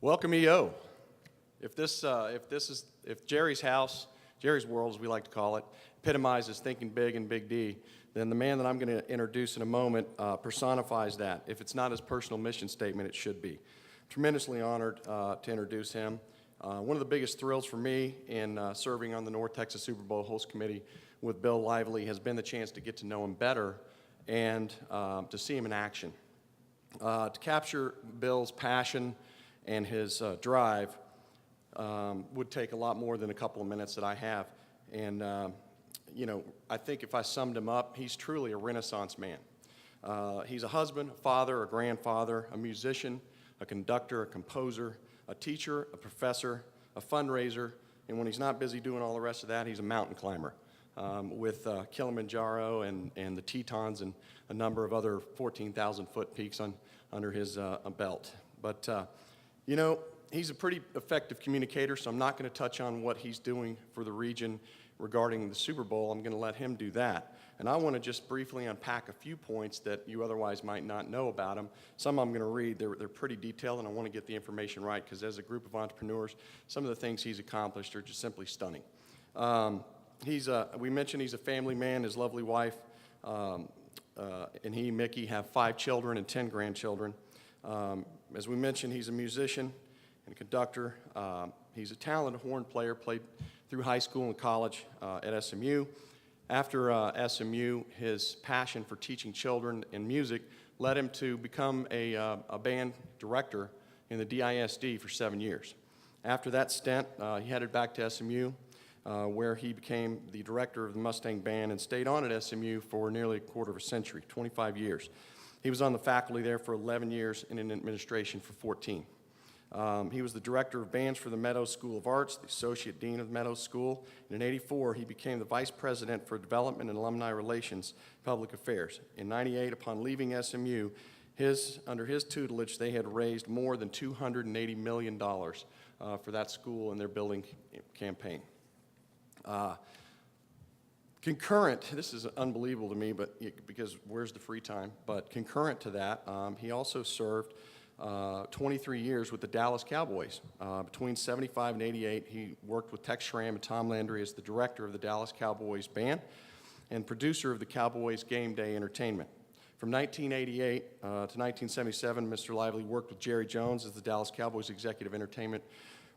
Welcome, EO. If Jerry's house, Jerry's world, as we like to call it, epitomizes thinking big and Big D, then the man that I'm going to introduce in a moment personifies that. If it's not his personal mission statement, it should be. Tremendously honored to introduce him. One of the biggest thrills for me in serving on the North Texas Super Bowl host committee with Bill Lively has been the chance to get to know him better and to see him in action. To capture Bill's passion and his drive would take a lot more than a couple of minutes that I have. And, I think if I summed him up, he's truly a Renaissance man. He's a husband, a father, a grandfather, a musician, a conductor, a composer, a teacher, a professor, a fundraiser, and when he's not busy doing all the rest of that, he's a mountain climber with Kilimanjaro and the Tetons and a number of other 14,000-foot peaks under his belt. But, he's a pretty effective communicator, so I'm not going to touch on what he's doing for the region regarding the Super Bowl. I'm going to let him do that. And I want to just briefly unpack a few points that you otherwise might not know about him. Some I'm going to read. They're pretty detailed, and I want to get the information right because as a group of entrepreneurs, some of the things he's accomplished are just simply stunning. We mentioned he's a family man. His lovely wife and he, Mickey, have 5 children and 10 grandchildren. As we mentioned, he's a musician and conductor. He's a talented horn player, played through high school and college at SMU. After SMU, his passion for teaching children and music led him to become a band director in the DISD for 7 years. After that stint, he headed back to SMU, where he became the director of the Mustang Band and stayed on at SMU for nearly a quarter of a century, 25 years. He was on the faculty there for 11 years and in administration for 14. He was the director of bands for the Meadows School of Arts, the associate dean of Meadows School, and in '84 he became the vice president for development and alumni relations, public affairs. In '98, upon leaving SMU, under his tutelage, they had raised more than $280 million for that school and their building campaign. Concurrent, this is unbelievable to me, because where's the free time? But concurrent to that, he also served 23 years with the Dallas Cowboys. Between '75 and '88, he worked with Tex Schramm and Tom Landry as the director of the Dallas Cowboys band and producer of the Cowboys Game Day Entertainment. From 1988 to 1977, Mr. Lively worked with Jerry Jones as the Dallas Cowboys executive entertainment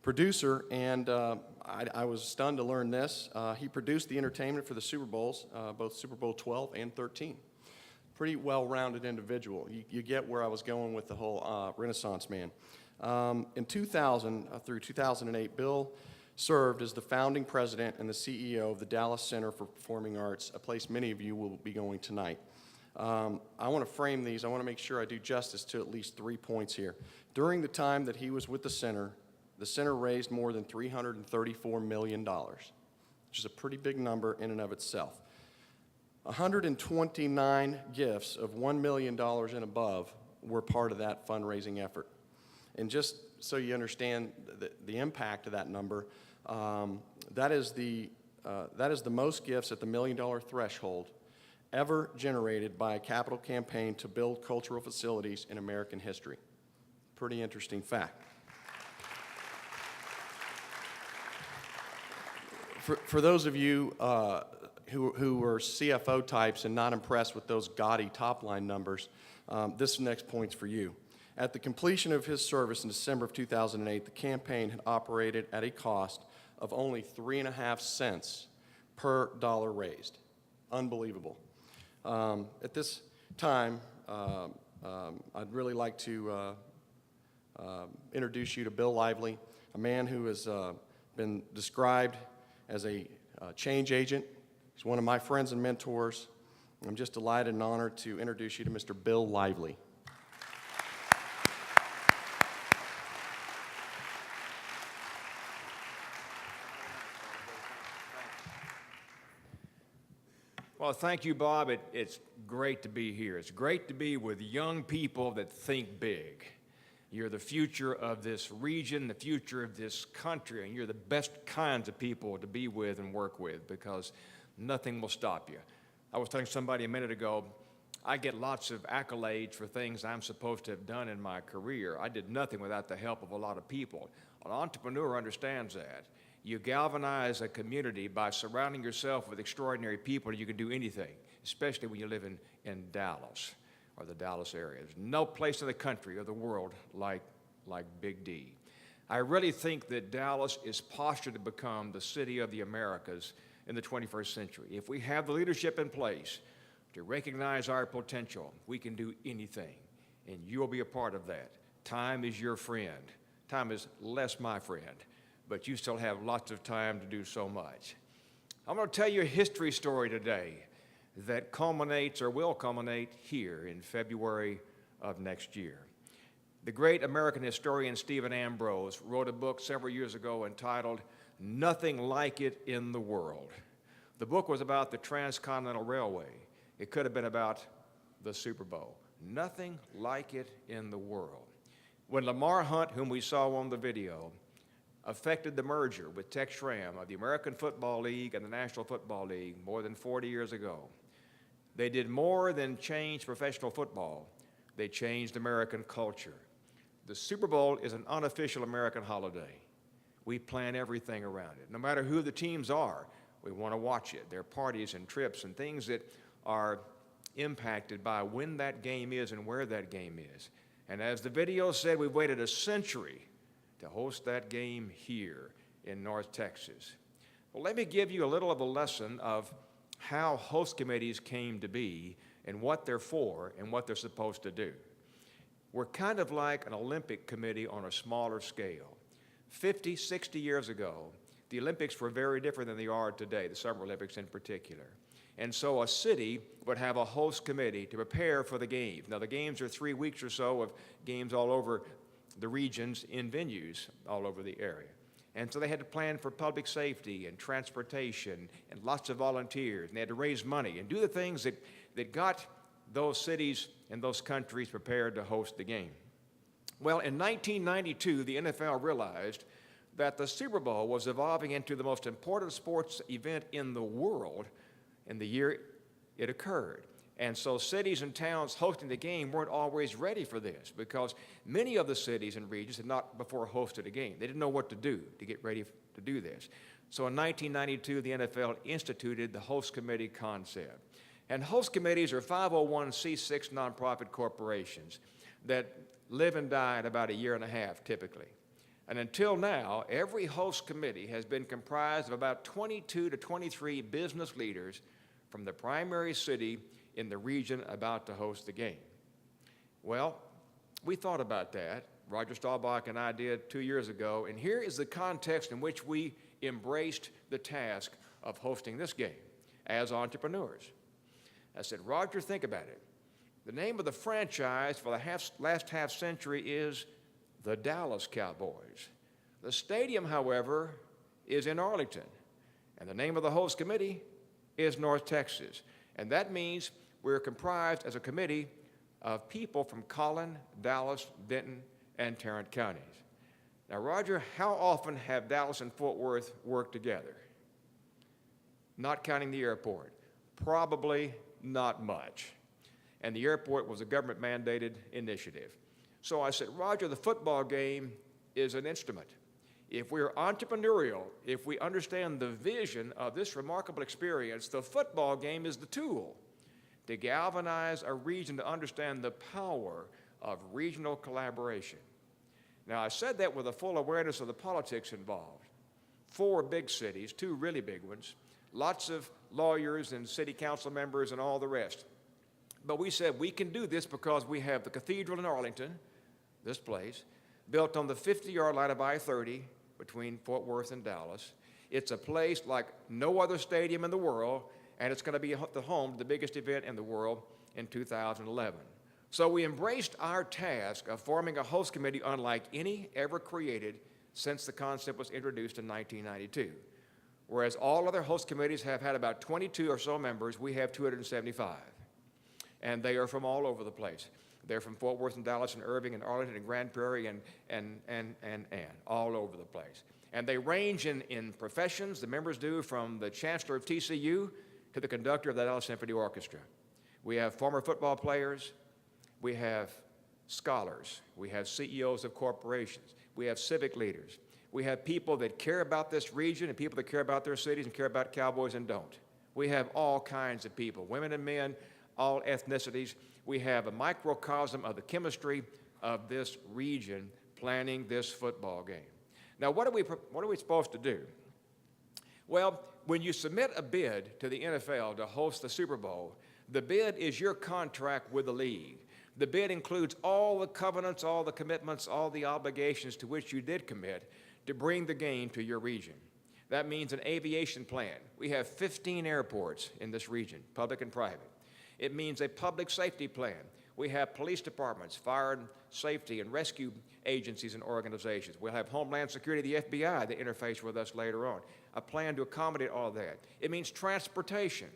producer, and I was stunned to learn this. He produced the entertainment for the Super Bowls, both Super Bowl 12 and 13. Pretty well-rounded individual. You get where I was going with the whole Renaissance man. In 2000 through 2008, Bill served as the founding president and the CEO of the Dallas Center for Performing Arts, a place many of you will be going tonight. I want to frame these. I want to make sure I do justice to at least 3 points here. During the time that he was with the center raised more than $334 million, which is a pretty big number in and of itself. 129 gifts of $1 million and above were part of that fundraising effort. And just so you understand the impact of that number, that is the most gifts at the $1 million threshold ever generated by a capital campaign to build cultural facilities in American history. Pretty interesting fact. For those of you who are CFO types and not impressed with those gaudy top-line numbers, this next point's for you. At the completion of his service in December of 2008, the campaign had operated at a cost of only 3.5 cents per dollar raised. Unbelievable. At this time, I'd really like to introduce you to Bill Lively, a man who has been described as a change agent. He's one of my friends and mentors. I'm just delighted and honored to introduce you to Mr. Bill Lively. Well, thank you, Bob. It's great to be here. It's great to be with young people that think big. You're the future of this region, the future of this country, and you're the best kinds of people to be with and work with because nothing will stop you. I was telling somebody a minute ago, I get lots of accolades for things I'm supposed to have done in my career. I did nothing without the help of a lot of people. An entrepreneur understands that. You galvanize a community by surrounding yourself with extraordinary people, and you can do anything, especially when you live in Dallas or the Dallas area. There's no place in the country or the world like Big D. I really think that Dallas is postured to become the city of the Americas in the 21st century. If we have the leadership in place to recognize our potential, we can do anything, and you'll be a part of that. Time is your friend. Time is less my friend, but you still have lots of time to do so much. I'm going to tell you a history story today that culminates or will culminate here in February of next year. The great American historian Stephen Ambrose wrote a book several years ago entitled Nothing Like It in the World. The book was about the Transcontinental Railway. It could have been about the Super Bowl. Nothing like it in the world. When Lamar Hunt, whom we saw on the video, affected the merger with Tex Schramm of the American Football League and the National Football League more than 40 years ago, they did more than change professional football. They changed American culture. The Super Bowl is an unofficial American holiday. We plan everything around it. No matter who the teams are, we want to watch it. There are parties and trips and things that are impacted by when that game is and where that game is. And as the video said, we've waited a century to host that game here in North Texas. Well, let me give you a little of a lesson of how host committees came to be and what they're for and what they're supposed to do. We're kind of like an Olympic committee on a smaller scale. 50, 60 years ago, the Olympics were very different than they are today, the Summer Olympics in particular. And so a city would have a host committee to prepare for the games. Now, the games are 3 weeks or so of games all over the regions in venues all over the area. And so they had to plan for public safety and transportation and lots of volunteers. And they had to raise money and do the things that got those cities and those countries prepared to host the game. Well, in 1992, the NFL realized that the Super Bowl was evolving into the most important sports event in the world in the year it occurred. And so cities and towns hosting the game weren't always ready for this because many of the cities and regions had not before hosted a game. They didn't know what to do to get ready to do this. So in 1992, the NFL instituted the host committee concept. And host committees are 501c6 nonprofit corporations that live and die in about a year and a half, typically. And until now, every host committee has been comprised of about 22 to 23 business leaders from the primary city in the region about to host the game. Well, we thought about that. Roger Staubach and I did 2 years ago, and here is the context in which we embraced the task of hosting this game as entrepreneurs. I said, Roger, think about it. The name of the franchise for the last half century is the Dallas Cowboys. The stadium, however, is in Arlington, and the name of the host committee is North Texas. And that means we're comprised as a committee of people from Collin, Dallas, Denton, and Tarrant counties. Now, Roger, how often have Dallas and Fort Worth worked together? Not counting the airport. Probably not much. And the airport was a government-mandated initiative. So I said, Roger, the football game is an instrument. If we're entrepreneurial, if we understand the vision of this remarkable experience, the football game is the tool to galvanize a region to understand the power of regional collaboration. Now, I said that with a full awareness of the politics involved. 4 big cities, 2 really big ones, lots of lawyers and city council members and all the rest. But we said we can do this because we have the cathedral in Arlington, this place, built on the 50-yard line of I-30 between Fort Worth and Dallas. It's a place like no other stadium in the world, and it's going to be the home to the biggest event in the world in 2011. So we embraced our task of forming a host committee unlike any ever created since the concept was introduced in 1992. Whereas all other host committees have had about 22 or so members, we have 275. And they are from all over the place. They're from Fort Worth and Dallas and Irving and Arlington and Grand Prairie and all over the place. And they range in professions, the members do, from the chancellor of TCU to the conductor of the Dallas Symphony Orchestra. We have former football players. We have scholars. We have CEOs of corporations. We have civic leaders. We have people that care about this region and people that care about their cities and care about Cowboys and don't. We have all kinds of people, women and men, all ethnicities. We have a microcosm of the chemistry of this region planning this football game. Now, what are we supposed to do? Well, when you submit a bid to the NFL to host the Super Bowl, the bid is your contract with the league. The bid includes all the covenants, all the commitments, all the obligations to which you did commit to bring the game to your region. That means an aviation plan. We have 15 airports in this region, public and private. It means a public safety plan. We have police departments, fire and safety and rescue agencies and organizations. We'll have Homeland Security, the FBI, that interface with us later on. A plan to accommodate all of that. It means transportation.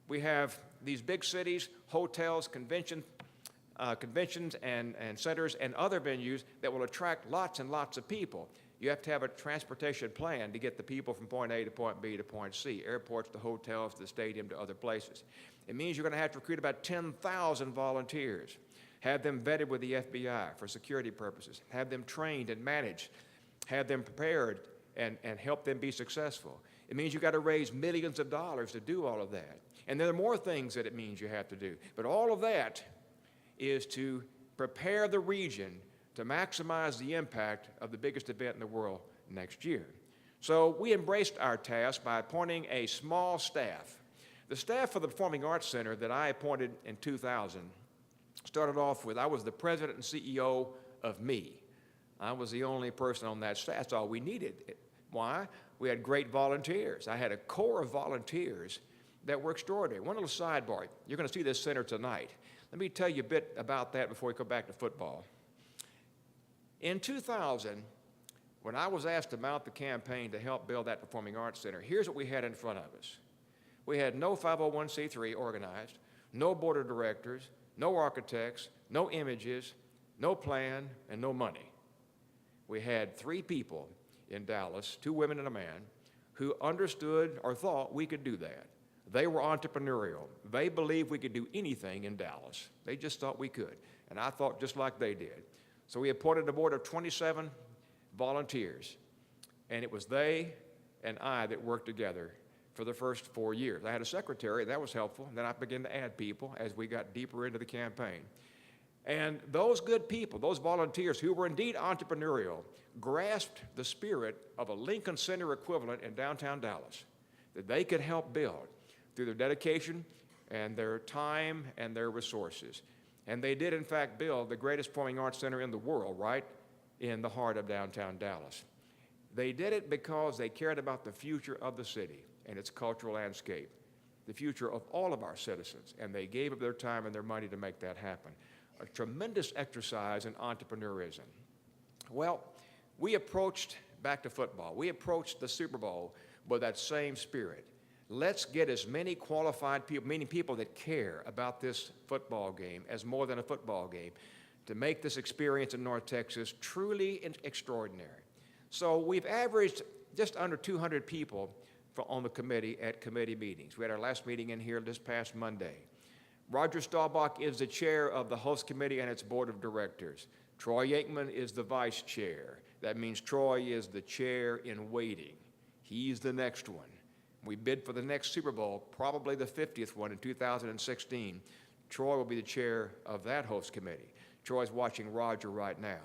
We have these big cities, hotels, conventions and centers and other venues that will attract lots and lots of people. You have to have a transportation plan to get the people from point A to point B to point C, airports to hotels to the stadium to other places. It means you're going to have to recruit about 10,000 volunteers, have them vetted with the FBI for security purposes, have them trained and managed, have them prepared and help them be successful. It means you've got to raise millions of dollars to do all of that. And there are more things that it means you have to do. But all of that is to prepare the region to maximize the impact of the biggest event in the world next year. So we embraced our task by appointing a small staff. The staff for the Performing Arts Center that I appointed in 2000 started off with, I was the president and CEO of me. I was the only person on that staff. That's all we needed. Why? We had great volunteers. I had a core of volunteers that were extraordinary. One little sidebar. You're going to see this center tonight. Let me tell you a bit about that before we go back to football. In 2000, when I was asked to mount the campaign to help build that Performing Arts Center, here's what we had in front of us. We had no 501c3 organized, no board of directors, no architects, no images, no plan, and no money. We had 3 people in Dallas, 2 women and a man, who understood or thought we could do that. They were entrepreneurial. They believed we could do anything in Dallas. They just thought we could. And I thought just like they did. So we appointed a board of 27 volunteers. And it was they and I that worked together for the first 4 years. I had a secretary. That was helpful. And then I began to add people as we got deeper into the campaign. And those good people, those volunteers who were indeed entrepreneurial, grasped the spirit of a Lincoln Center equivalent in downtown Dallas that they could help build through their dedication and their time and their resources. And they did, in fact, build the greatest performing arts center in the world right in the heart of downtown Dallas. They did it because they cared about the future of the city and its cultural landscape, the future of all of our citizens, and they gave up their time and their money to make that happen. A tremendous exercise in entrepreneurism. Well, we approached, back to football, we approached the Super Bowl with that same spirit. Let's get as many qualified people, meaning people that care about this football game as more than a football game, to make this experience in North Texas truly extraordinary. So we've averaged just under 200 people on the committee at committee meetings. We had our last meeting in here this past Monday. Roger Staubach is the chair of the host committee and its board of directors. Troy Aikman is the vice chair. That means Troy is the chair in waiting. He's the next one. We bid for the next Super Bowl, probably the 50th one in 2016. Troy will be the chair of that host committee. Troy's watching Roger right now.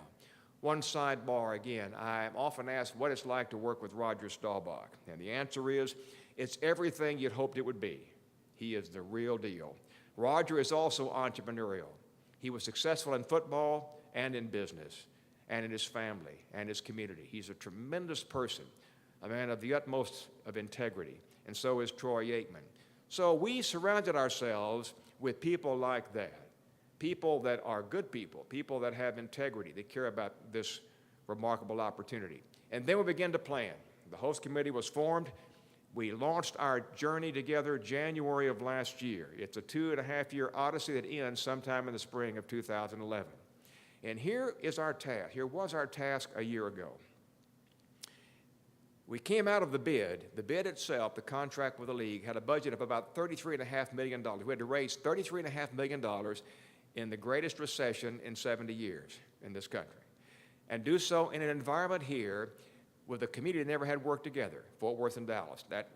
One sidebar again, I'm often asked what it's like to work with Roger Staubach. And the answer is, it's everything you'd hoped it would be. He is the real deal. Roger is also entrepreneurial. He was successful in football and in business and in his family and his community. He's a tremendous person, a man of the utmost of integrity, and so is Troy Aikman. So we surrounded ourselves with people like that, people that are good people, people that have integrity, that care about this remarkable opportunity. And then we began to plan. The host committee was formed. We launched our journey together January of last year. It's a 2.5-year odyssey that ends sometime in the spring of 2011. And here is our task. Here was our task a year ago. We came out of the bid. The bid itself, the contract with the league, had a budget of about $33.5 million. We had to raise $33.5 million in the greatest recession in 70 years in this country, and do so in an environment here with a community that never had worked together, Fort Worth and Dallas, that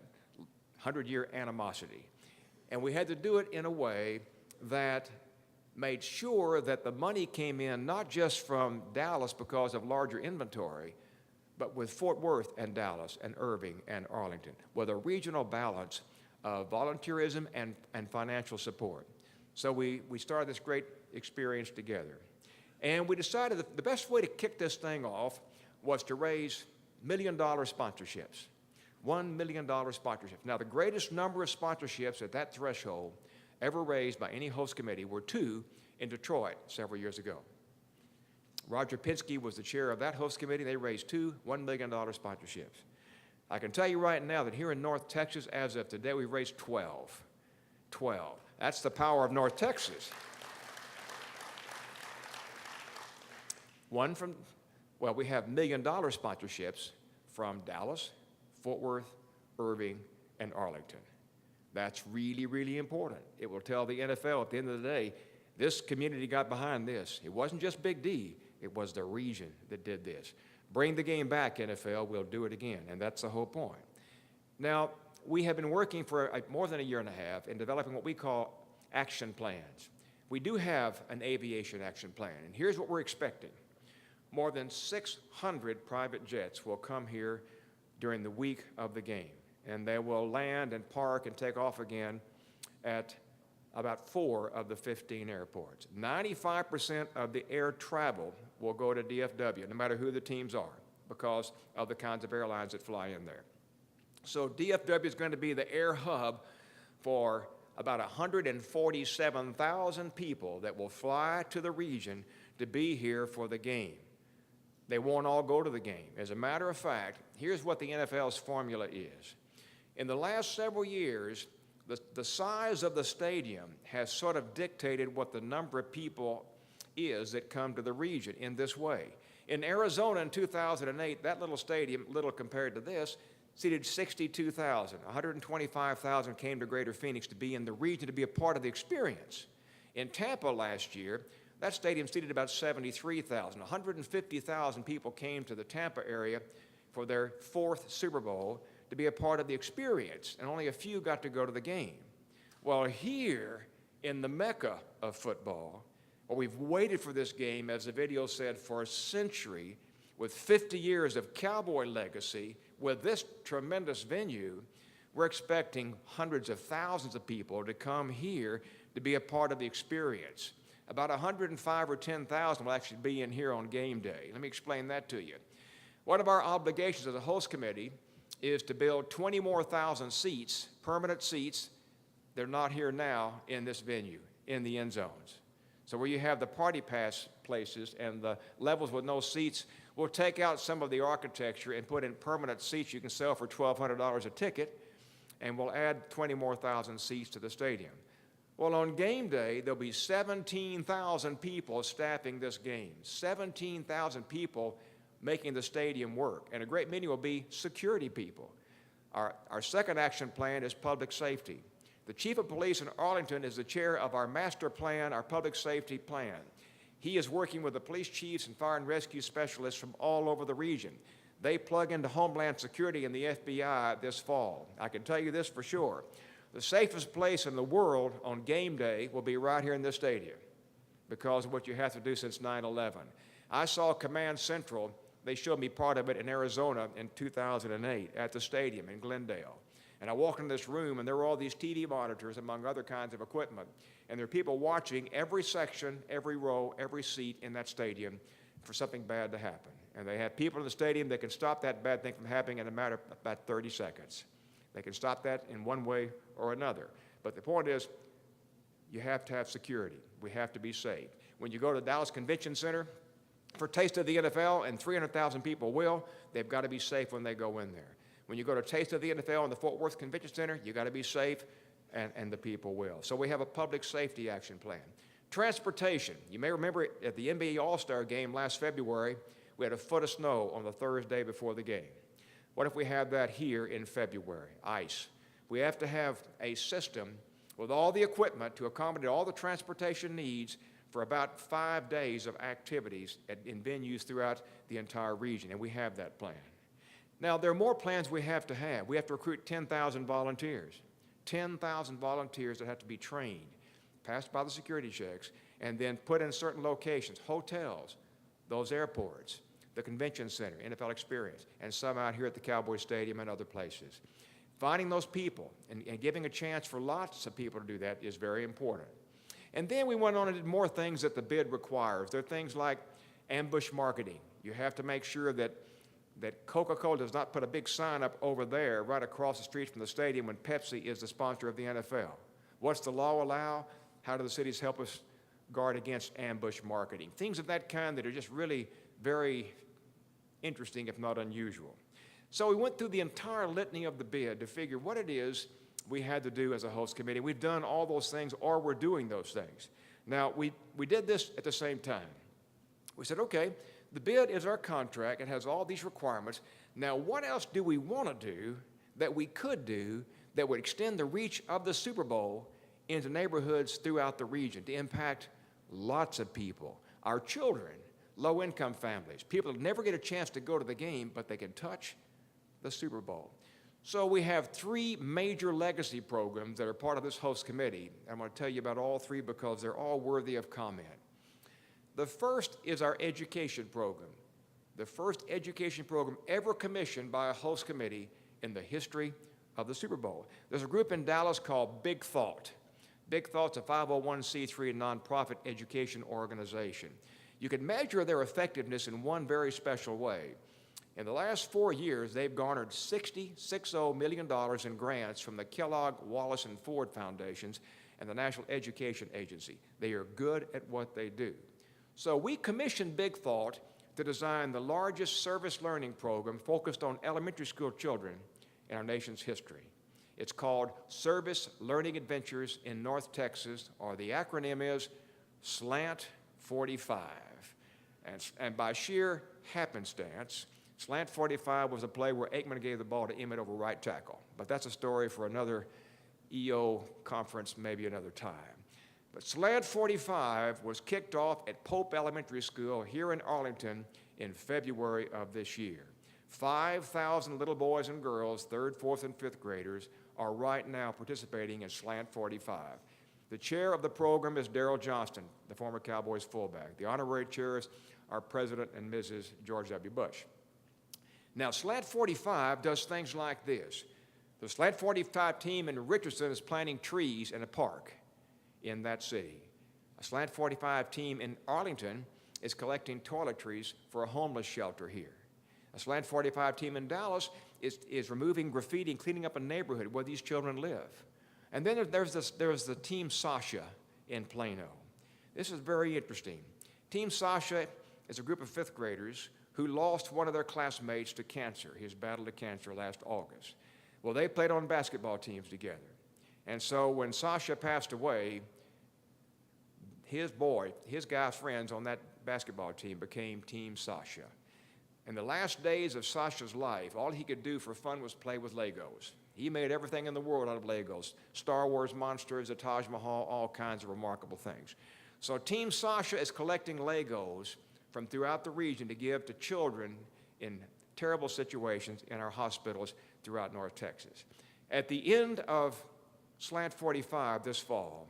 100-year animosity. And we had to do it in a way that made sure that the money came in not just from Dallas because of larger inventory, but with Fort Worth and Dallas and Irving and Arlington, with a regional balance of volunteerism and financial support. So we started this great experience together. And we decided that the best way to kick this thing off was to raise $1 million sponsorships. $1 million sponsorships. Now, the greatest number of sponsorships at that threshold ever raised by any host committee were 2 in Detroit several years ago. Roger Pinsky was the chair of that host committee. They raised 2 $1 million sponsorships. I can tell you right now that here in North Texas, as of today, we've raised 12. 12. That's the power of North Texas. One from, well, we have $1 million sponsorships from Dallas, Fort Worth, Irving, and Arlington. That's really, really important. It will tell the NFL at the end of the day, this community got behind this. It wasn't just Big D, it was the region that did this. Bring the game back, NFL, we'll do it again, and that's the whole point. Now, we have been working for more than a year and a half in developing what we call action plans. We do have an aviation action plan, and here's what we're expecting. More than 600 private jets will come here during the week of the game, and they will land and park and take off again at about 4 of the 15 airports. 95% of the air travel will go to DFW, no matter who the teams are, because of the kinds of airlines that fly in there. So DFW is going to be the air hub for about 147,000 people that will fly to the region to be here for the game. They won't all go to the game. As a matter of fact, here's what the NFL's formula is. In the last several years, the size of the stadium has sort of dictated what the number of people is that come to the region in this way. In Arizona in 2008, that little stadium, little compared to this, seated 62,000. 125,000 came to Greater Phoenix to be in the region, to be a part of the experience. In Tampa last year, that stadium seated about 73,000. 150,000 people came to the Tampa area for their 4th Super Bowl to be a part of the experience, and only a few got to go to the game. Well, here in the Mecca of football, where we've waited for this game, as the video said, for a century, with 50 years of Cowboy legacy, with this tremendous venue, we're expecting hundreds of thousands of people to come here to be a part of the experience. About 105 or 10,000 will actually be in here on game day. Let me explain that to you. One of our obligations as a host committee is to build 20 more thousand seats, permanent seats. They're not here now in this venue, in the end zones. So where you have the party pass places and the levels with no seats, we'll take out some of the architecture and put in permanent seats you can sell for $1,200 a ticket, and we'll add 20 more thousand seats to the stadium. Well, on game day, there'll be 17,000 people staffing this game, 17,000 people making the stadium work, and a great many will be security people. Our second action plan is public safety. The chief of police in Arlington is the chair of our master plan, our public safety plan. He is working with the police chiefs and fire and rescue specialists from all over the region. They plug into Homeland Security and the FBI this fall. I can tell you this for sure. The safest place in the world on game day will be right here in this stadium because of what you have to do since 9/11. I saw Command Central. They showed me part of it in Arizona in 2008 at the stadium in Glendale. And I walked in this room, and there were all these TV monitors, among other kinds of equipment. And there are people watching every section, every row, every seat in that stadium for something bad to happen. And they have people in the stadium that can stop that bad thing from happening in a matter of about 30 seconds. They can stop that in one way or another. But the point is, you have to have security. We have to be safe. When you go to the Dallas Convention Center for Taste of the NFL, and 300,000 people will, they've got to be safe when they go in there. When you go to Taste of the NFL in the Fort Worth Convention Center, you got to be safe, and the people will. So we have a public safety action plan. Transportation. You may remember at the NBA All-Star game last February, we had a foot of snow on the Thursday before the game. What if we have that here in February? ICE. We have to have a system with all the equipment to accommodate all the transportation needs for about 5 days of activities in venues throughout the entire region, and we have that plan. Now, there are more plans we have to have. We have to recruit 10,000 volunteers. 10,000 volunteers that have to be trained, passed by the security checks, and then put in certain locations, hotels, those airports, the convention center, NFL Experience, and some out here at the Cowboy Stadium and other places. Finding those people and giving a chance for lots of people to do that is very important. And then we went on and did more things that the bid requires. There are things like ambush marketing. You have to make sure that Coca-Cola does not put a big sign up over there right across the street from the stadium when Pepsi is the sponsor of the NFL. What's the law allow? How do the cities help us guard against ambush marketing? Things of that kind that are just really very interesting, if not unusual. So we went through the entire litany of the bid to figure what it is we had to do as a host committee. We've done all those things, or we're doing those things. Now, we did this at the same time. We said, okay, the bid is our contract. It has all these requirements. Now, what else do we want to do that we could do that would extend the reach of the Super Bowl into neighborhoods throughout the region to impact lots of people, our children, low-income families, people that never get a chance to go to the game, but they can touch the Super Bowl. So we have 3 major legacy programs that are part of this host committee. I'm going to tell you about all 3 because they're all worthy of comment. The first is our education program, the first education program ever commissioned by a host committee in the history of the Super Bowl. There's a group in Dallas called Big Thought. Big Thought's a 501c3 nonprofit education organization. You can measure their effectiveness in one very special way. In the last 4 years, they've garnered $60 million in grants from the Kellogg, Wallace, and Ford Foundations and the National Education Agency. They are good at what they do. So we commissioned Big Thought to design the largest service learning program focused on elementary school children in our nation's history. It's called Service Learning Adventures in North Texas, or the acronym is SLANT 45. And by sheer happenstance, Slant 45 was a play where Aikman gave the ball to Emmett over right tackle. But that's a story for another EO conference, maybe another time. But Slant 45 was kicked off at Pope Elementary School here in Arlington in February of this year. 5,000 little boys and girls, 3rd, 4th, and 5th graders, are right now participating in Slant 45. The chair of the program is Daryl Johnston, the former Cowboys fullback. The honorary chairs are President and Mrs. George W. Bush. Now, Slant 45 does things like this. The Slant 45 team in Richardson is planting trees in a park in that city. A Slant 45 team in Arlington is collecting toiletries for a homeless shelter here. A Slant 45 team in Dallas is removing graffiti and cleaning up a neighborhood where these children live. And then there's the Team Sasha in Plano. This is very interesting. Team Sasha is a group of 5th graders who lost one of their classmates to cancer, his battle to cancer last August. Well, they played on basketball teams together. And so when Sasha passed away, his guy friends on that basketball team became Team Sasha. In the last days of Sasha's life, all he could do for fun was play with Legos. He made everything in the world out of Legos. Star Wars monsters, the Taj Mahal, all kinds of remarkable things. So Team Sasha is collecting Legos from throughout the region to give to children in terrible situations in our hospitals throughout North Texas. At the end of Slant 45 this fall,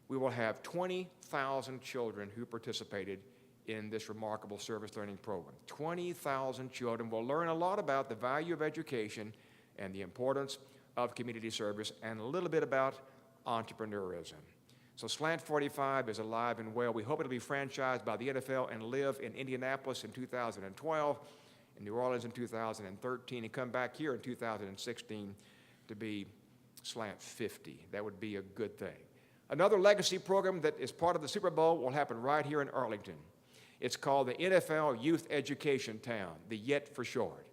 we will have 20,000 children who participated in this remarkable service learning program. 20,000 children will learn a lot about the value of education and the importance of community service and a little bit about entrepreneurism. So Slant 45 is alive and well. We hope it'll be franchised by the NFL and live in Indianapolis in 2012, in New Orleans in 2013, and come back here in 2016 to be Slant 50. That would be a good thing. Another legacy program that is part of the Super Bowl will happen right here in Arlington. It's called the NFL Youth Education Town, the YET for short.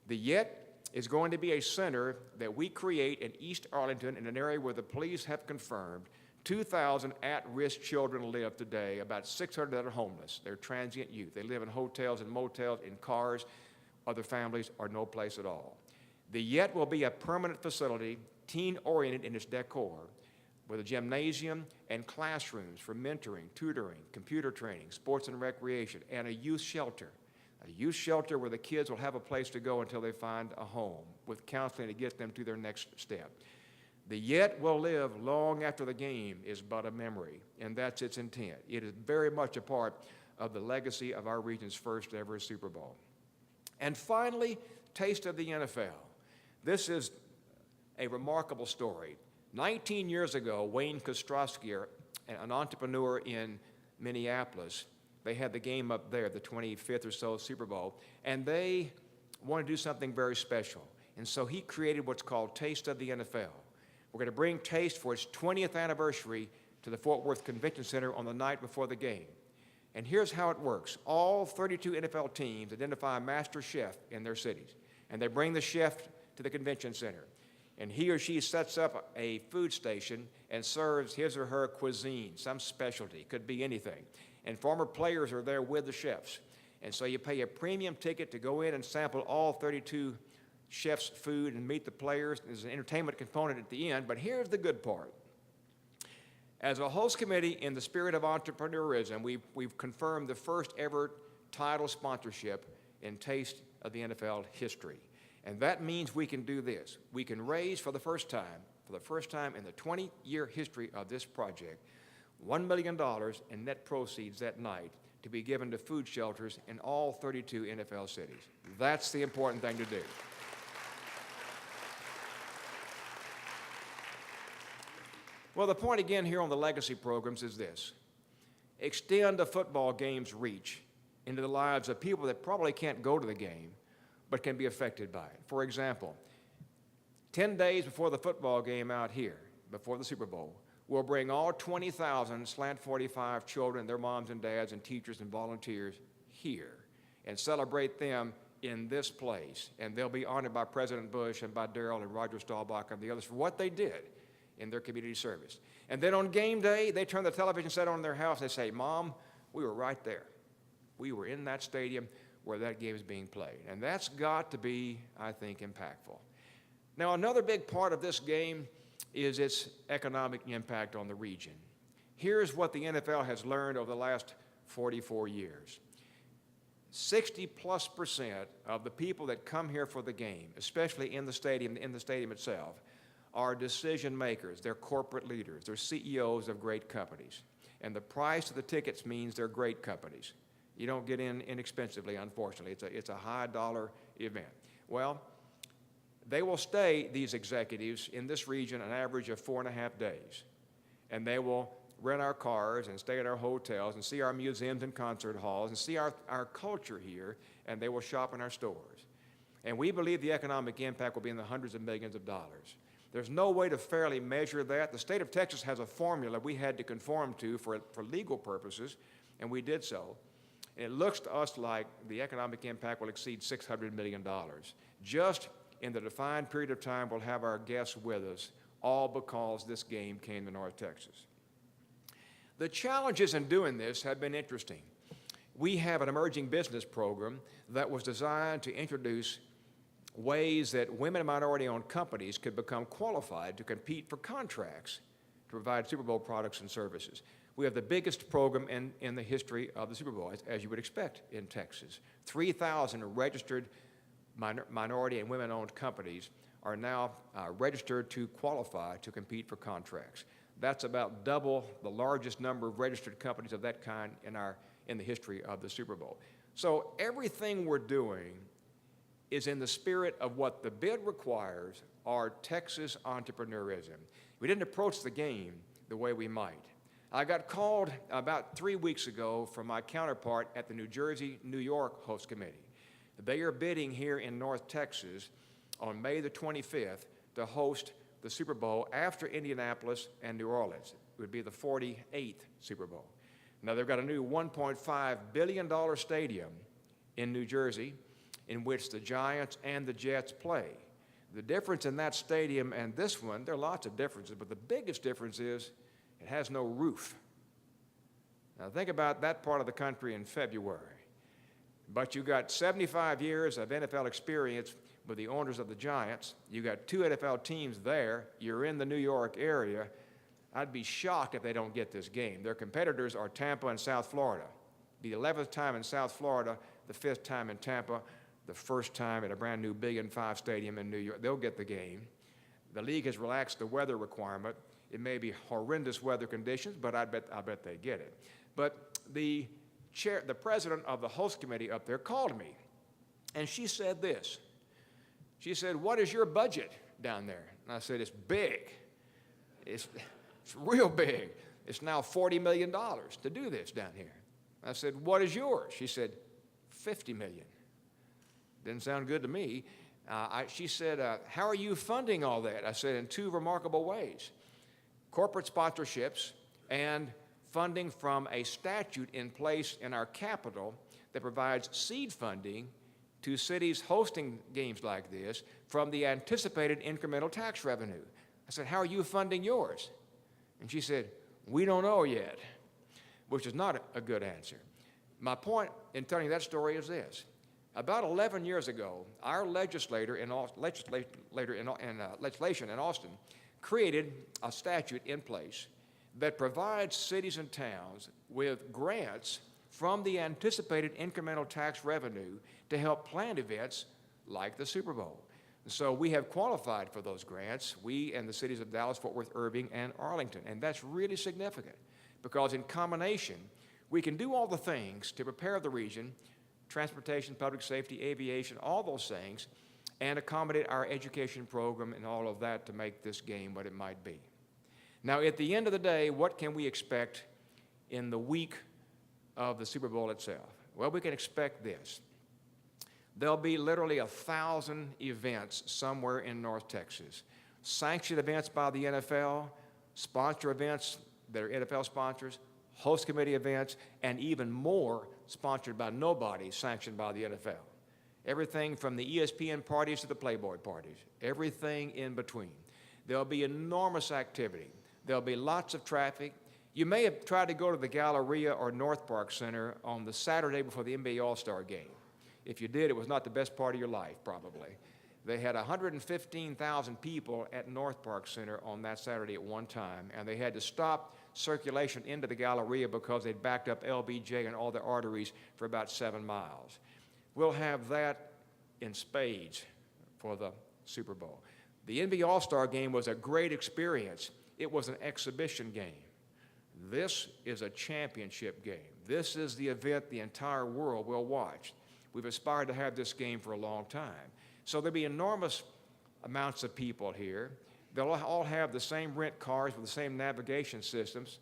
The YET is going to be a center that we create in East Arlington in an area where the police have confirmed 2,000 at-risk children live today, about 600 that are homeless. They're transient youth. They live in hotels and motels, in cars. Other families are no place at all. The Yet will be a permanent facility, teen-oriented in its decor, with a gymnasium and classrooms for mentoring, tutoring, computer training, sports and recreation, and a youth shelter. A youth shelter where the kids will have a place to go until they find a home, with counseling to get them to their next step. The Yet will live long after the game is but a memory, and that's its intent. It is very much a part of the legacy of our region's first ever Super Bowl. And finally, Taste of the NFL. This is a remarkable story. 19 years ago, Wayne Kostrowski, an entrepreneur in Minneapolis, they had the game up there, the 25th or so Super Bowl, and they wanted to do something very special. And so he created what's called Taste of the NFL. We're going to bring Taste for its 20th anniversary to the Fort Worth Convention Center on the night before the game. And here's how it works. All 32 NFL teams identify a master chef in their cities, and they bring the chef to the convention center. And he or she sets up a food station and serves his or her cuisine, some specialty, could be anything. And former players are there with the chefs. And so you pay a premium ticket to go in and sample all 32 chefs' food and meet the players. There's an entertainment component at the end, but here's the good part. As a host committee, in the spirit of entrepreneurism, we've confirmed the first ever title sponsorship in Taste of the NFL history. And that means we can do this. We can raise for the first time in the 20-year history of this project, $1 million in net proceeds that night to be given to food shelters in all 32 NFL cities. That's the important thing to do. Well, the point again here on the legacy programs is this. Extend a football game's reach into the lives of people that probably can't go to the game, but can be affected by it. For example, 10 days before the football game out here, before the Super Bowl, we'll bring all 20,000 Slant 45 children, their moms and dads and teachers and volunteers here and celebrate them in this place. And they'll be honored by President Bush and by Darrell and Roger Staubach and the others for what they did in their community service. And then on game day, they turn the television set on in their house and they say, Mom, we were right there. We were in that stadium where that game is being played. And that's got to be, I think, impactful. Now, another big part of this game is its economic impact on the region. Here's what the NFL has learned over the last 44 years. 60+% of the people that come here for the game, especially in the stadium itself, are decision makers. They're corporate leaders. They're CEOs of great companies. And the price of the tickets means they're great companies. You don't get in inexpensively, unfortunately. It's a high dollar event. Well, they will stay, these executives, in this region an average of 4.5 days. And they will rent our cars and stay at our hotels and see our museums and concert halls and see our culture here, and they will shop in our stores. And we believe the economic impact will be in the hundreds of millions of dollars. There's no way to fairly measure that. The state of Texas has a formula we had to conform to for legal purposes, and we did so. And it looks to us like the economic impact will exceed $600 million. Just in the defined period of time we'll have our guests with us, all because this game came to North Texas. The challenges in doing this have been interesting. We have an emerging business program that was designed to introduce ways that women and minority-owned companies could become qualified to compete for contracts to provide Super Bowl products and services. We have the biggest program in the history of the Super Bowl, as you would expect in Texas. 3,000 registered minority and women-owned companies are now registered to qualify to compete for contracts. That's about double the largest number of registered companies of that kind in the history of the Super Bowl. So everything we're doing is in the spirit of what the bid requires, our Texas entrepreneurism. We didn't approach the game the way we might. I got called about 3 weeks ago from my counterpart at the New Jersey, New York Host Committee. They are bidding here in North Texas on May the 25th to host the Super Bowl after Indianapolis and New Orleans. It would be the 48th Super Bowl. Now, they've got a new $1.5 billion stadium in New Jersey in which the Giants and the Jets play. The difference in that stadium and this one, there are lots of differences, but the biggest difference is it has no roof. Now, think about that part of the country in February. But you got 75 years of NFL experience with the owners of the Giants. You got 2 NFL teams there. You're in the New York area. I'd be shocked if they don't get this game. Their competitors are Tampa and South Florida. The 11th time in South Florida, the 5th time in Tampa, the first time at a brand new Big N5 stadium in New York. They'll get the game. The league has relaxed the weather requirement. It may be horrendous weather conditions, but I bet they get it. But the president of the host committee up there called me, and she said this. She said, "What is your budget down there?" And I said, "It's big. It's real big. It's now $40 million to do this down here." I said, "What is yours?" She said, $50 million. Didn't sound good to me. She said, "How are you funding all that?" I said, "In 2 remarkable ways. Corporate sponsorships and funding from a statute in place in our capital that provides seed funding to cities hosting games like this from the anticipated incremental tax revenue." I said, "How are you funding yours?" And she said, "We don't know yet," which is not a good answer. My point in telling you that story is this. About 11 years ago, our legislation in Austin created a statute in place that provides cities and towns with grants from the anticipated incremental tax revenue to help plan events like the Super Bowl. So we have qualified for those grants, we and the cities of Dallas, Fort Worth, Irving, and Arlington. And that's really significant because in combination, we can do all the things to prepare the region, transportation, public safety, aviation, all those things, and accommodate our education program and all of that to make this game what it might be. Now, at the end of the day, what can we expect in the week of the Super Bowl itself? Well, we can expect this. There'll be literally 1,000 events somewhere in North Texas. Sanctioned events by the NFL, sponsor events that are NFL sponsors, host committee events, and even more sponsored by nobody, sanctioned by the NFL. Everything from the ESPN parties to the Playboy parties, everything in between. There'll be enormous activity. There'll be lots of traffic. You may have tried to go to the Galleria or North Park Center on the Saturday before the NBA All-Star game. If you did, it was not the best part of your life, probably. They had 115,000 people at North Park Center on that Saturday at one time, and they had to stop circulation into the Galleria because they'd backed up LBJ and all the arteries for about 7 miles. We'll have that in spades for the Super Bowl. The NBA All-Star game was a great experience. It was an exhibition game. This is a championship game. This is the event the entire world will watch. We've aspired to have this game for a long time. So there'll be enormous amounts of people here. They'll all have the same rent cars with the same navigation systems,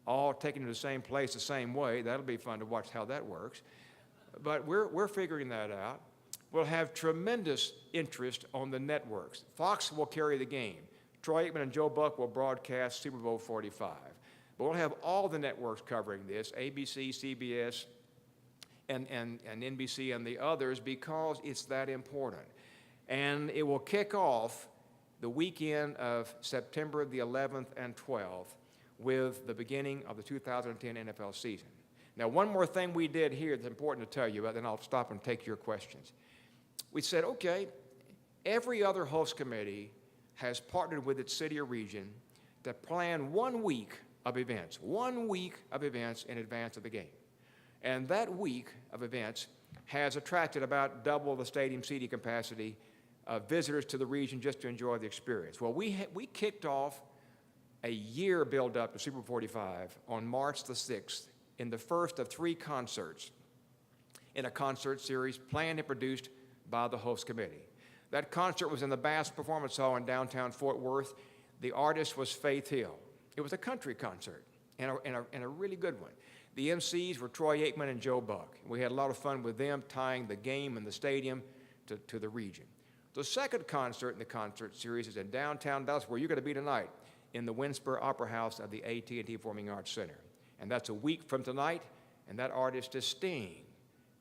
all taken to the same place the same way. That'll be fun to watch how that works. But we're figuring that out. We'll have tremendous interest on the networks. Fox will carry the game. Troy Aikman and Joe Buck will broadcast Super Bowl 45. But we'll have all the networks covering this, ABC, CBS, and NBC and the others, because it's that important. And it will kick off the weekend of September the 11th and 12th with the beginning of the 2010 NFL season. Now, one more thing we did here that's important to tell you about, then I'll stop and take your questions. We said, okay, every other host committee has partnered with its city or region to plan 1 week of events in advance of the game. And that week of events has attracted about double the stadium seating capacity of visitors to the region just to enjoy the experience. Well, we kicked off a year build-up to Super Bowl 45 on March the 6th in the first of 3 concerts in a concert series planned and produced by the host committee. That concert was in the Bass Performance Hall in downtown Fort Worth. The artist was Faith Hill. It was a country concert and a really good one. The MCs were Troy Aikman and Joe Buck. We had a lot of fun with them tying the game and the stadium to the region. The second concert in the concert series is in downtown Dallas, where you're going to be tonight, in the Winsper Opera House of the AT&T Performing Arts Center. And that's a week from tonight, and that artist is Sting.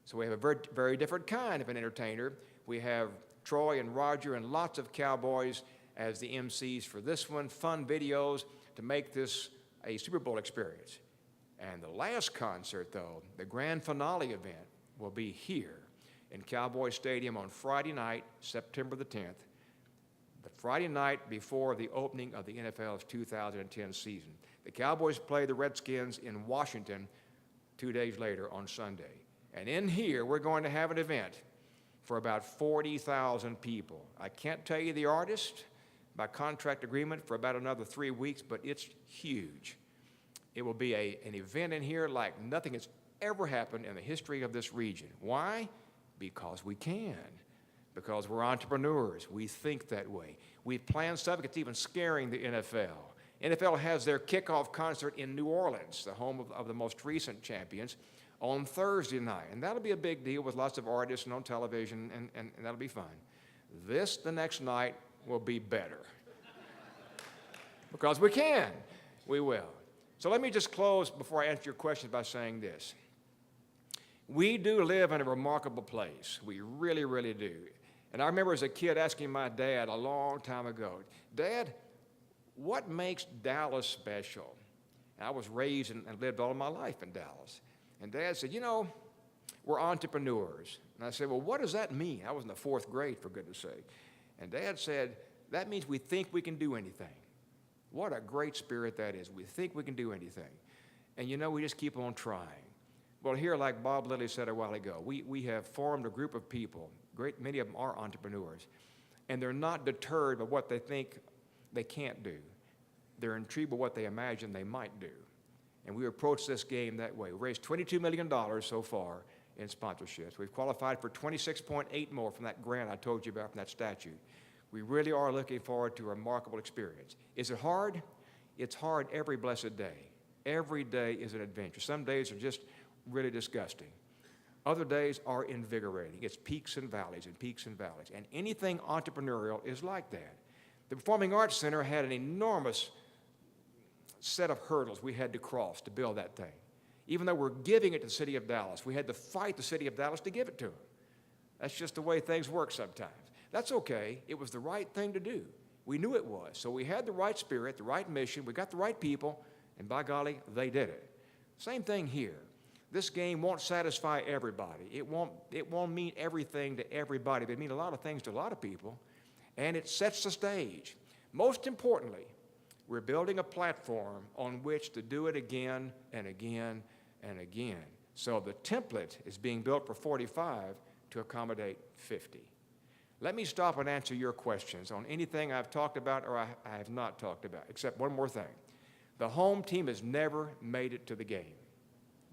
So we have a very, very different kind of an entertainer. We have Troy and Roger and lots of cowboys as the MCs for this one, fun videos to make this a Super Bowl experience. And the last concert, though, the grand finale event, will be here in Cowboy Stadium on Friday night, September the 10th, the Friday night before the opening of the NFL's 2010 season. The Cowboys play the Redskins in Washington 2 days later on Sunday. And in here, we're going to have an event for about 40,000 people. I can't tell you the artist by contract agreement for about another 3 weeks, but it's huge. It will be an event in here like nothing has ever happened in the history of this region. Why? Because we can. Because we're entrepreneurs. We think that way. We've planned stuff that's even scaring the NFL. NFL has their kickoff concert in New Orleans, the home of the most recent champions, on Thursday night. And that'll be a big deal with lots of artists and on television, and that'll be fun. This, the next night, will be better. Because we can. We will. So let me just close before I answer your questions by saying this. We do live in a remarkable place. We really, really do. And I remember as a kid asking my dad a long time ago, Dad, what makes Dallas special? And I was raised and lived all of my life in Dallas. And Dad said, you know, we're entrepreneurs. And I said, well, what does that mean? I was in the 4th grade, for goodness sake. And Dad said, that means we think we can do anything. What a great spirit that is. We think we can do anything. And you know, we just keep on trying. Well, here, like Bob Lilly said a while ago, we have formed a group of people, many of them are entrepreneurs, and they're not deterred by what they think they can't do. They're intrigued by what they imagine they might do. And we approach this game that way. We raised $22 million so far in sponsorships. We've qualified for 26.8 more from that grant I told you about from that statute. We really are looking forward to a remarkable experience. Is it hard? It's hard every blessed day. Every day is an adventure. Some days are just really disgusting. Other days are invigorating. It's peaks and valleys and peaks and valleys. And anything entrepreneurial is like that. The Performing Arts Center had an enormous set of hurdles we had to cross to build that thing. Even though we're giving it to the city of Dallas, we had to fight the city of Dallas to give it to them. That's just the way things work sometimes. That's okay. It was the right thing to do. We knew it was. So we had the right spirit, the right mission, we got the right people, and by golly, they did it. Same thing here. This game won't satisfy everybody. It won't mean everything to everybody, but it means a lot of things to a lot of people, and it sets the stage. Most importantly, we're building a platform on which to do it again and again and again. So the template is being built for 45 to accommodate 50. Let me stop and answer your questions on anything I've talked about or I have not talked about, except one more thing. The home team has never made it to the game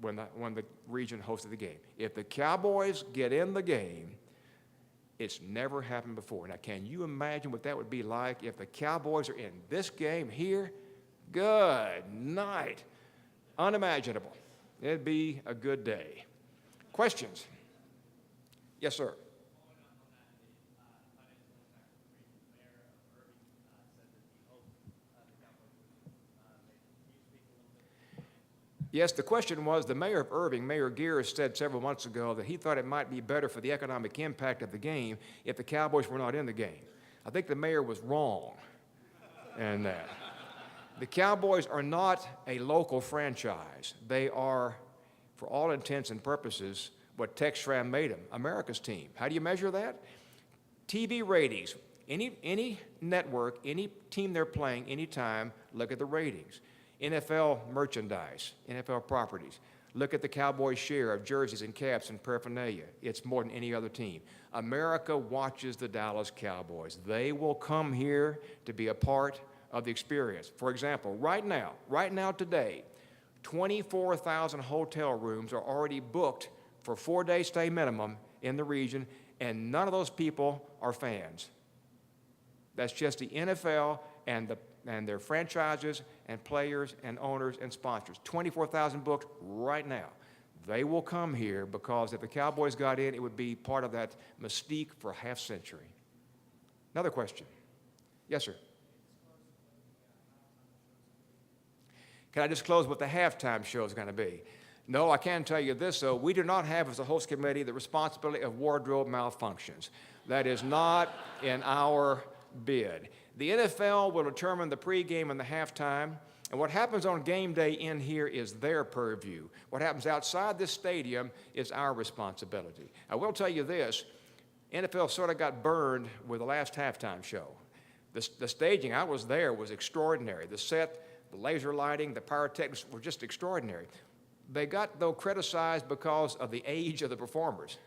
when the region hosted the game. If the Cowboys get in the game, it's never happened before. Now, can you imagine what that would be like if the Cowboys are in this game here? Good night. Unimaginable. It'd be a good day. Questions? Yes, sir. Yes, the question was, the mayor of Irving, Mayor Gears, said several months ago that he thought it might be better for the economic impact of the game if the Cowboys were not in the game. I think the mayor was wrong in that. The Cowboys are not a local franchise. They are, for all intents and purposes, what Tex Schramm made them, America's team. How do you measure that? TV ratings. Any network, any team they're playing, anytime, look at the ratings. NFL merchandise, NFL properties. Look at the Cowboys' share of jerseys and caps and paraphernalia. It's more than any other team. America watches the Dallas Cowboys. They will come here to be a part of the experience. For example, right now today, 24,000 hotel rooms are already booked for 4-day stay minimum in the region, and none of those people are fans. That's just the NFL and their franchises and players and owners and sponsors. 24,000 booked right now. They will come here because if the Cowboys got in, it would be part of that mystique for a half century. Another question. Yes, sir. Can I disclose what the halftime show is going to be? No, I can tell you this, though. We do not have, as a host committee, the responsibility of wardrobe malfunctions. That is not in our bid. The NFL will determine the pregame and the halftime, And what happens on game day in here is their purview. What happens outside this stadium is our responsibility. I will tell you this, NFL sort of got burned with the last halftime show. The staging, I was there, was extraordinary. The set, the laser lighting, the pyrotechnics were just extraordinary. They got, though, criticized because of the age of the performers.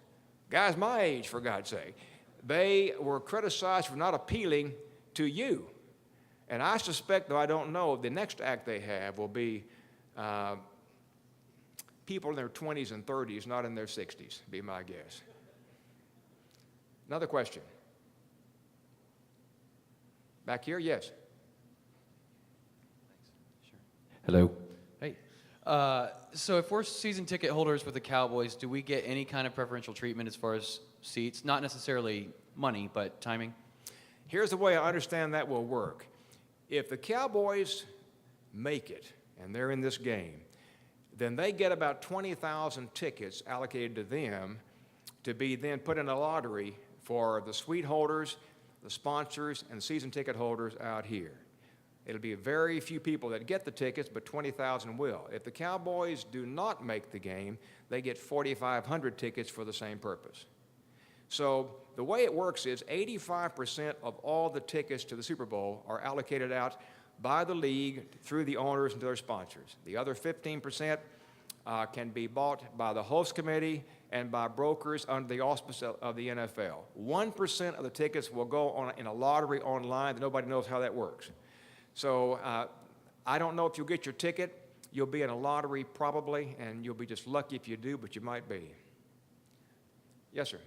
Guys my age, for God's sake. They were criticized for not appealing to you. And I suspect, though I don't know, the next act they have will be people in their 20s and 30s, not in their 60s, be my guess. Another question. Back here, yes. Hello. Hey. So if we're season ticket holders with the Cowboys, do we get any kind of preferential treatment as far as seats? Not necessarily money, but timing? Here's the way I understand that will work. If the Cowboys make it, and they're in this game, then they get about 20,000 tickets allocated to them to be then put in a lottery for the suite holders, the sponsors, and season ticket holders out here. It'll be very few people that get the tickets, but 20,000 will. If the Cowboys do not make the game, they get 4,500 tickets for the same purpose. So the way it works is 85% of all the tickets to the Super Bowl are allocated out by the league through the owners and their sponsors. The other 15% can be bought by the host committee and by brokers under the auspice of the NFL. 1% of the tickets will go on in a lottery online. Nobody knows how that works. So I don't know if you'll get your ticket. You'll be in a lottery probably, and you'll be just lucky if you do, but you might be. Yes, sir.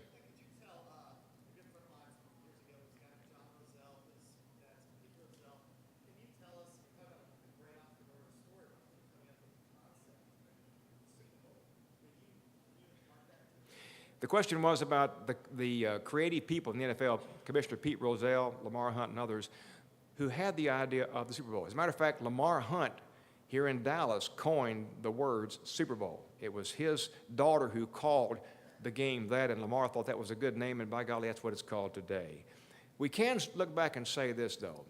The question was about the creative people in the NFL, Commissioner Pete Rozelle, Lamar Hunt, and others, who had the idea of the Super Bowl. As a matter of fact, Lamar Hunt here in Dallas coined the words Super Bowl. It was his daughter who called the game that, and Lamar thought that was a good name, and by golly, that's what it's called today. We can look back and say this, though.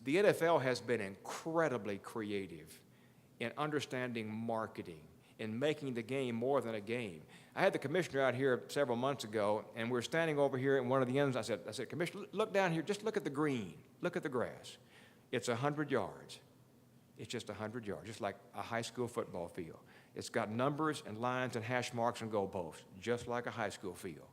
The NFL has been incredibly creative in understanding marketing, in making the game more than a game. I had the commissioner out here several months ago, and we were standing over here at one of the ends. I said, Commissioner, look down here. Just look at the green. Look at the grass. It's 100 yards. It's just 100 yards, just like a high school football field. It's got numbers and lines and hash marks and goalposts, just like a high school field.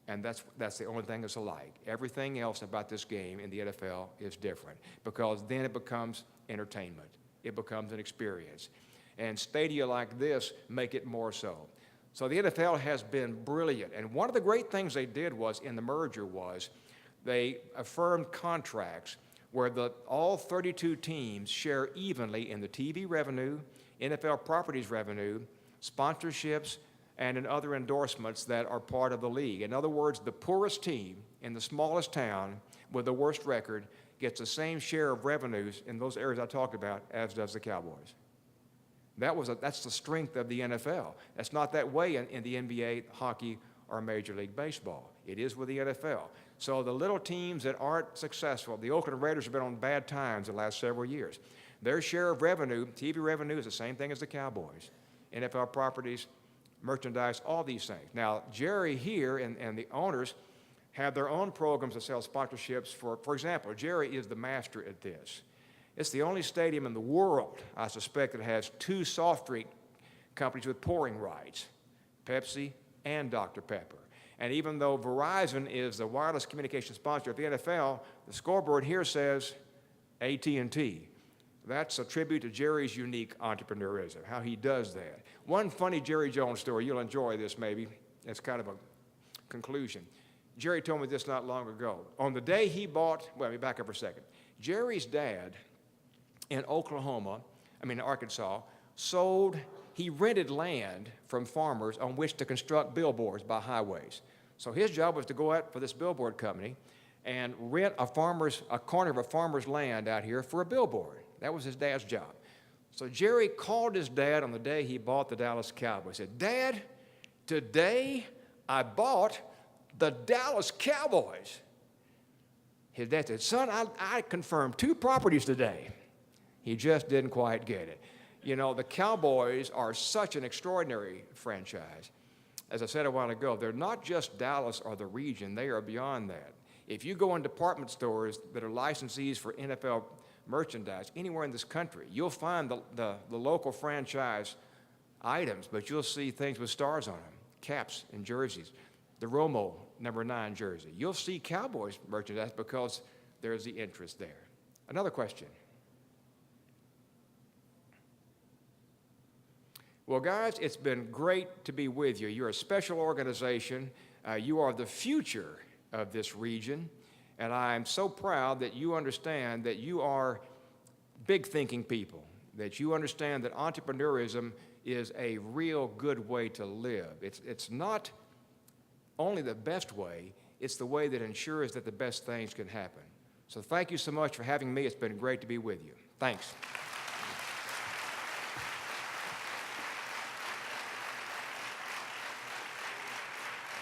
And that's the only thing that's alike. Everything else about this game in the NFL is different, because then it becomes entertainment. It becomes an experience. And stadia like this make it more so. So the NFL has been brilliant. And one of the great things they did was, in the merger, was they affirmed contracts where all 32 teams share evenly in the TV revenue, NFL properties revenue, sponsorships, and in other endorsements that are part of the league. In other words, the poorest team in the smallest town with the worst record gets the same share of revenues in those areas I talked about as does the Cowboys. That's the strength of the NFL. That's not that way in the NBA, hockey, or Major League Baseball. It is with the NFL. So the little teams that aren't successful, the Oakland Raiders have been on bad times the last several years. Their share of revenue, TV revenue, is the same thing as the Cowboys. NFL properties, merchandise, all these things. Now, Jerry here and the owners have their own programs that sell sponsorships. For example, Jerry is the master at this. It's the only stadium in the world, I suspect, that has two soft drink companies with pouring rights, Pepsi and Dr. Pepper. And even though Verizon is the wireless communication sponsor of the NFL, the scoreboard here says AT&T. That's a tribute to Jerry's unique entrepreneurism, how he does that. One funny Jerry Jones story, you'll enjoy this maybe. It's kind of a conclusion. Jerry told me this not long ago. On the day he bought, well, let me back up for a second. Jerry's dad in Arkansas, he rented land from farmers on which to construct billboards by highways. So his job was to go out for this billboard company and rent a corner of a farmer's land out here for a billboard. That was his dad's job. So Jerry called his dad on the day he bought the Dallas Cowboys. He said, "Dad, today I bought the Dallas Cowboys." His dad said, "Son, I confirmed 2 properties today." He just didn't quite get it. You know, the Cowboys are such an extraordinary franchise. As I said a while ago, they're not just Dallas or the region, they are beyond that. If you go in department stores that are licensees for NFL merchandise anywhere in this country, you'll find the local franchise items, but you'll see things with stars on them, caps and jerseys, the Romo #9 jersey. You'll see Cowboys merchandise because there's the interest there. Another question. Well, guys, it's been great to be with you. You're a special organization. You are the future of this region, and I'm so proud that you understand that you are big-thinking people, that you understand that entrepreneurism is a real good way to live. It's not only the best way, it's the way that ensures that the best things can happen. So thank you so much for having me. It's been great to be with you. Thanks.